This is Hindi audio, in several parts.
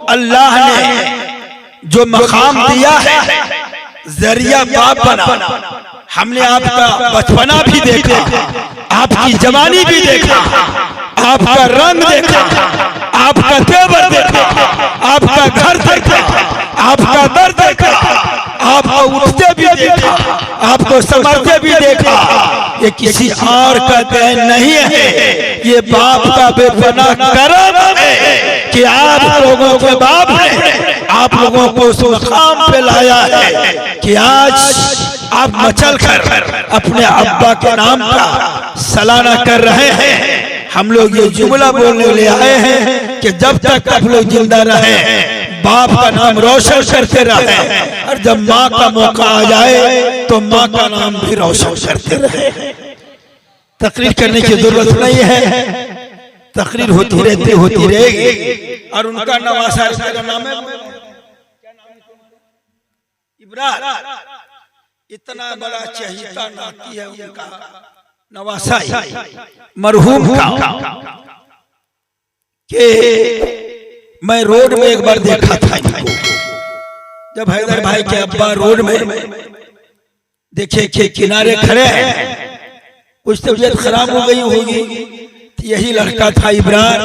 अल्लाह ने जो मकाम दिया है, जरिया बाप बना। हमने आपका बचपना भी देखा, आपकी जवानी भी देखा, आपका रंग देखा, आपका तेवर देखा, आपका घर देखा, आपका दर देखा, आपको उठते भी देखा, आपको समझते भी देखा। ये किसी और का देन नहीं है, ये बाप का बेपना करम है कि आप लोगों के बाप ने आप लोगों को उस मुकाम पे लाया है कि आज आप मचल कर अपने अब्बा के नाम का सलाना कर रहे हैं। हम लोग ये जुमला बोलने ले आए हैं कि जब तक आप लोग जिंदा रहे बाप का नाम रोशन करते रहे, और जब माँ का मौका आ जाए तो माँ का नाम भी रोशन करते रहे। तकरीर करने की जरूरत नहीं है, तकरीर होती रहती होती रहेगी। और उनका नवासा का नाम है इब्रार, इतना बड़ा चहीता नाती है उनका नवासा मरहूम का कि मैं रोड में एक बार देखा था इनको, जब हैदर भाई के अब्बा रोड में देखे के किनारे खड़े हैं, कुछ तबीयत खराब हो गई होगी। यही लड़का था इब्रार,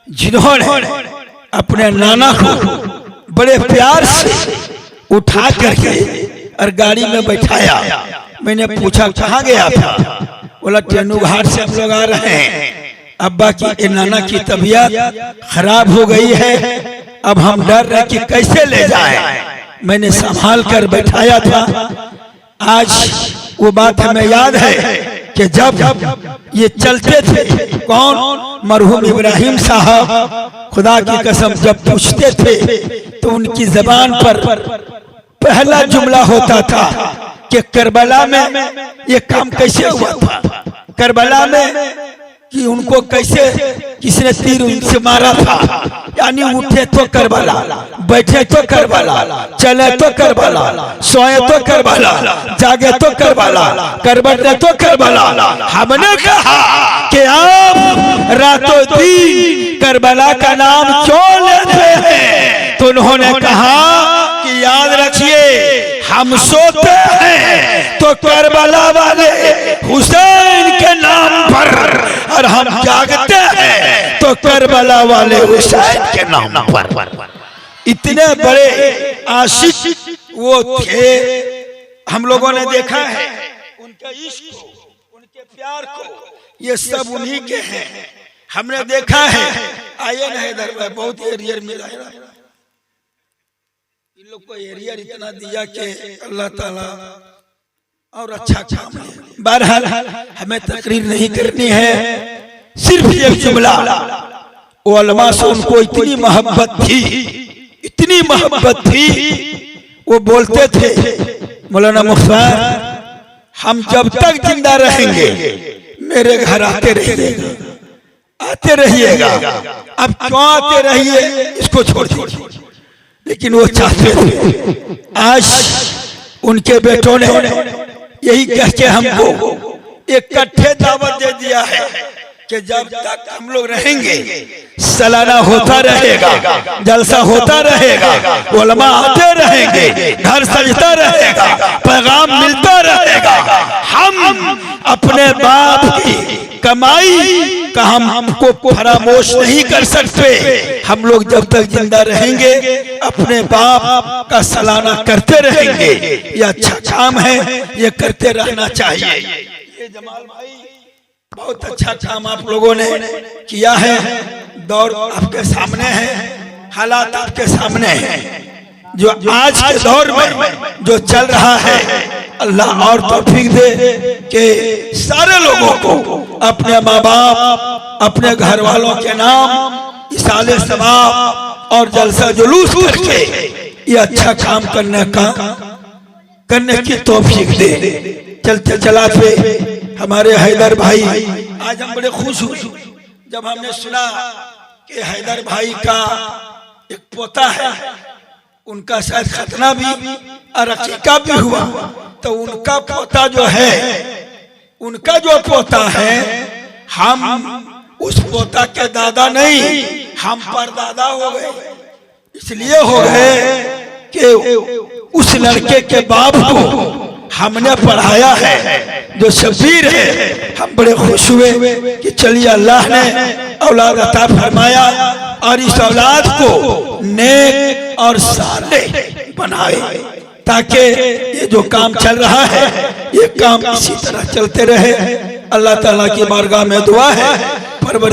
जिन्होंने अपने नाना को बड़े प्यार से उठा करके और गाड़ी में बैठाया। मैंने पूछा कहाँ गया था, बोला टेनू घाट से हम लोग आ रहे हैं, अब्बा की नाना की तबीयत खराब हो गई है, अब हम डर रहे कि कैसे ले जाए। मैंने संभाल कर बैठाया था। आज वो बात हमें याद है कि जब ये चलते थे, कौन मरहूम इब्राहिम साहब, खुदा की कसम जब पूछते थे तो उनकी जबान पर पहला जुमला होता था कि करबला में ये काम कैसे हुआ था, करबला में कि उनको कैसे किसने तीर उनसे मारा था। यानी उठे तो करबला, बैठे तो करबला, चले तो करबला, सोए तो करबला, जागे तो करबला, करबटे तो करबला। हमने कहा कि आप रातों दिन करबला का नाम क्यों लेते हैं, तो उन्होंने कहा कि याद रखिए हम सोते हैं तो करबला वाले हुसैन के नाम पर, और हम जागते हैं तो करबला वाले हुसैन के नाम पर। इतने बड़े आशिक वो थे, हम लोगों ने देखा है उनके इश्क को, उनके प्यार को, ये सब उन्हीं के हैं। हमने देखा है, आए न हैदर भाई बहुत एरियर मिला है, इन लोग को एरियर इतना दिया कि अल्लाह ताला और अच्छा काम है। बहरहाल हमें तकरीर नहीं करनी है, सिर्फ एक जुमला, उलमा से उनको इतनी मोहब्बत थी, इतनी मोहब्बत थी, वो बोलते थे मौलाना मुख्तार हम जब तक जिंदा रहेंगे मेरे घर आते रहिएगा, आते रहिएगा। अब क्यों आते रहिए इसको छोड़ दीजिए, लेकिन वो चाहते थे। आज उनके बेटों ने यही कह के हमको एक इकट्ठे दावत दे दिया है कि जब तक हम लोग रहेंगे सालाना होता रहेगा, जलसा होता रहेगा, उलमा आते रहेंगे, घर सजता रहेगा, पैगाम मिलता रहेगा। हम अपने बाप की कमाई का हमको फरामोश नहीं कर सकते। हम लोग जब तक जिंदा रहेंगे अपने बाप का सालाना करते रहेंगे। ये अच्छा काम है, ये करते रहना चाहिए। ये जमाल भाई बहुत अच्छा काम आप लोगों ने किया है। दौर आपके सामने है, हालात आपके सामने है। जो आज के दौर में जो चल रहा है, अल्लाह और तौफीक दे कि सारे लोगों को अपने माँ बाप, अपने घर वालों के नाम इसाले सवाब और जलसा जुलूस करके ये अच्छा काम करने की तौफीक दे। चलते चलाते हमारे हैदर भाई, आज हम बड़े खुश हुए जब हमने सुना कि हैदर भाई का एक पोता है, उनका शायद खतना भी और अकीका भी हुआ। तो उनका पोता जो है, उनका जो पोता है, हम उस पोता के दादा नहीं, हम परदादा हो गए। इसलिए हो गए कि उस लड़के के बाप को हमने पढ़ाया है जो शबीर है। हम बड़े खुश हुए कि चलिए अल्लाह ने औलाद अता फरमाया और इस औलाद को नेक और सालेह बनाए, ताकि ये जो काम चल रहा है ये काम इसी तरह चलते रहे। अल्लाह ताला की बारगाह में दुआ है, परवर